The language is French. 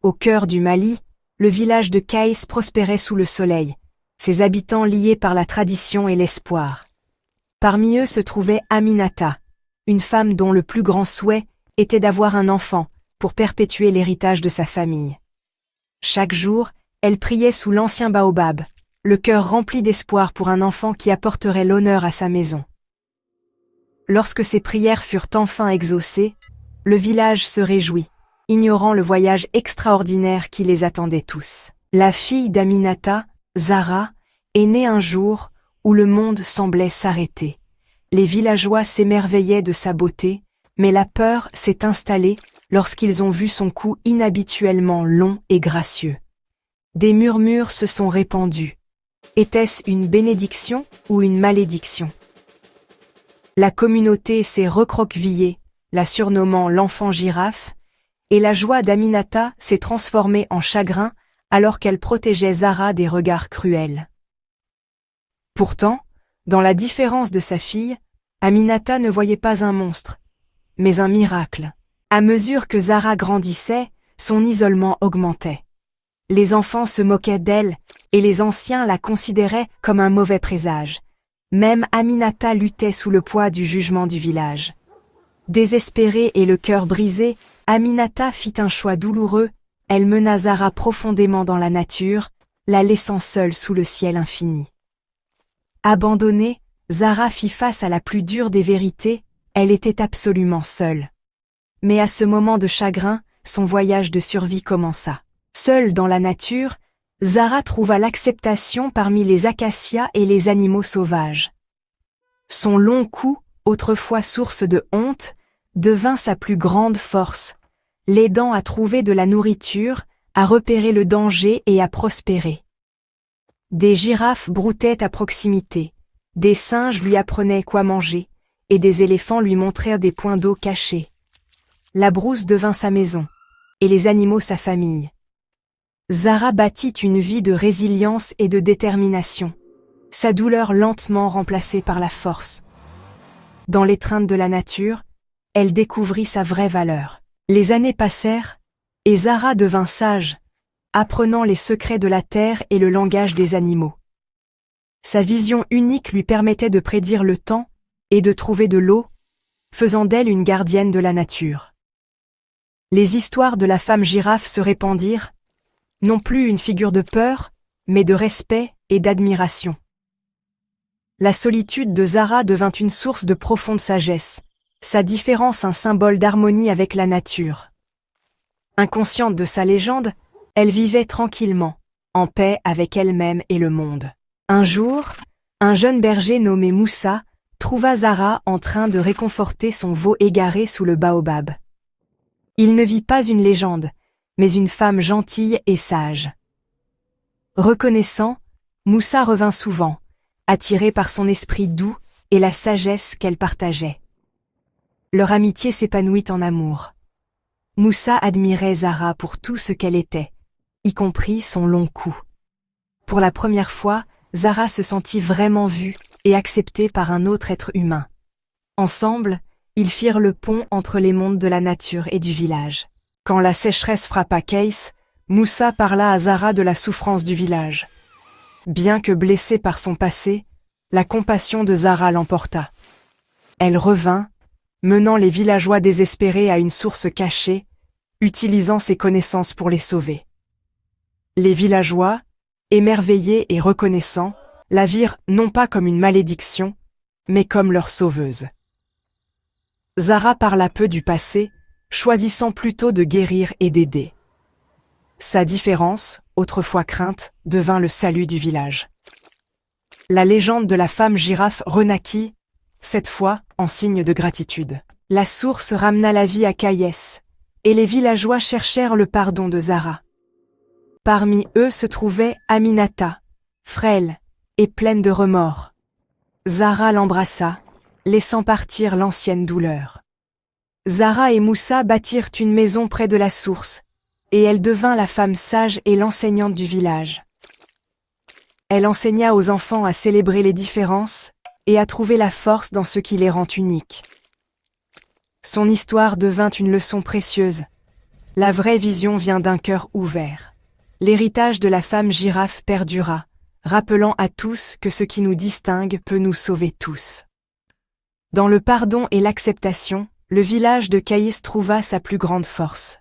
Au cœur du Mali, le village de Kaïs prospérait sous le soleil, ses habitants liés par la tradition et l'espoir. Parmi eux se trouvait Aminata, une femme dont le plus grand souhait était d'avoir un enfant pour perpétuer l'héritage de sa famille. Chaque jour, elle priait sous l'ancien baobab, le cœur rempli d'espoir pour un enfant qui apporterait l'honneur à sa maison. Lorsque ses prières furent enfin exaucées, le village se réjouit, ignorant le voyage extraordinaire qui les attendait tous. La fille d'Aminata, Zara, est née un jour où le monde semblait s'arrêter. Les villageois s'émerveillaient de sa beauté, mais la peur s'est installée lorsqu'ils ont vu son cou inhabituellement long et gracieux. Des murmures se sont répandus. Était-ce une bénédiction ou une malédiction? La communauté s'est recroquevillée, la surnommant l'enfant girafe, et la joie d'Aminata s'est transformée en chagrin alors qu'elle protégeait Zara des regards cruels. Pourtant, dans la différence de sa fille, Aminata ne voyait pas un monstre, mais un miracle. À mesure que Zara grandissait, son isolement augmentait. Les enfants se moquaient d'elle, et les anciens la considéraient comme un mauvais présage. Même Aminata luttait sous le poids du jugement du village. Désespérée et le cœur brisé, Aminata fit un choix douloureux, elle mena Zara profondément dans la nature, la laissant seule sous le ciel infini. Abandonnée, Zara fit face à la plus dure des vérités, elle était absolument seule. Mais à ce moment de chagrin, son voyage de survie commença. Seule dans la nature, Zara trouva l'acceptation parmi les acacias et les animaux sauvages. Son long cou, autrefois source de honte, devint sa plus grande force, l'aidant à trouver de la nourriture, à repérer le danger et à prospérer. Des girafes broutaient à proximité, des singes lui apprenaient quoi manger, et des éléphants lui montrèrent des points d'eau cachés. La brousse devint sa maison, et les animaux sa famille. Zara bâtit une vie de résilience et de détermination, sa douleur lentement remplacée par la force. Dans l'étreinte de la nature, elle découvrit sa vraie valeur. Les années passèrent, et Zara devint sage, apprenant les secrets de la terre et le langage des animaux. Sa vision unique lui permettait de prédire le temps et de trouver de l'eau, faisant d'elle une gardienne de la nature. Les histoires de la femme girafe se répandirent, non plus une figure de peur, mais de respect et d'admiration. La solitude de Zara devint une source de profonde sagesse, sa différence un symbole d'harmonie avec la nature. Inconsciente de sa légende, elle vivait tranquillement, en paix avec elle-même et le monde. Un jour, un jeune berger nommé Moussa trouva Zara en train de réconforter son veau égaré sous le baobab. Il ne vit pas une légende, mais une femme gentille et sage. Reconnaissant, Moussa revint souvent, attiré par son esprit doux et la sagesse qu'elle partageait. Leur amitié s'épanouit en amour. Moussa admirait Zara pour tout ce qu'elle était, y compris son long cou. Pour la première fois, Zara se sentit vraiment vue et acceptée par un autre être humain. Ensemble, ils firent le pont entre les mondes de la nature et du village. Quand la sécheresse frappa Kaïs, Moussa parla à Zara de la souffrance du village. Bien que blessée par son passé, la compassion de Zara l'emporta. Elle revint, menant les villageois désespérés à une source cachée, utilisant ses connaissances pour les sauver. Les villageois, émerveillés et reconnaissants, la virent non pas comme une malédiction, mais comme leur sauveuse. Zara parla peu du passé, choisissant plutôt de guérir et d'aider. Sa différence, autrefois crainte, devint le salut du village. La légende de la femme girafe renaquit, cette fois en signe de gratitude. La source ramena la vie à Kaïs, et les villageois cherchèrent le pardon de Zara. Parmi eux se trouvait Aminata, frêle et pleine de remords. Zara l'embrassa, laissant partir l'ancienne douleur. Zara et Moussa bâtirent une maison près de la source, et elle devint la femme sage et l'enseignante du village. Elle enseigna aux enfants à célébrer les différences et à trouver la force dans ce qui les rend uniques. Son histoire devint une leçon précieuse. La vraie vision vient d'un cœur ouvert. L'héritage de la femme girafe perdura, rappelant à tous que ce qui nous distingue peut nous sauver tous. Dans le pardon et l'acceptation, le village de Caïs trouva sa plus grande force.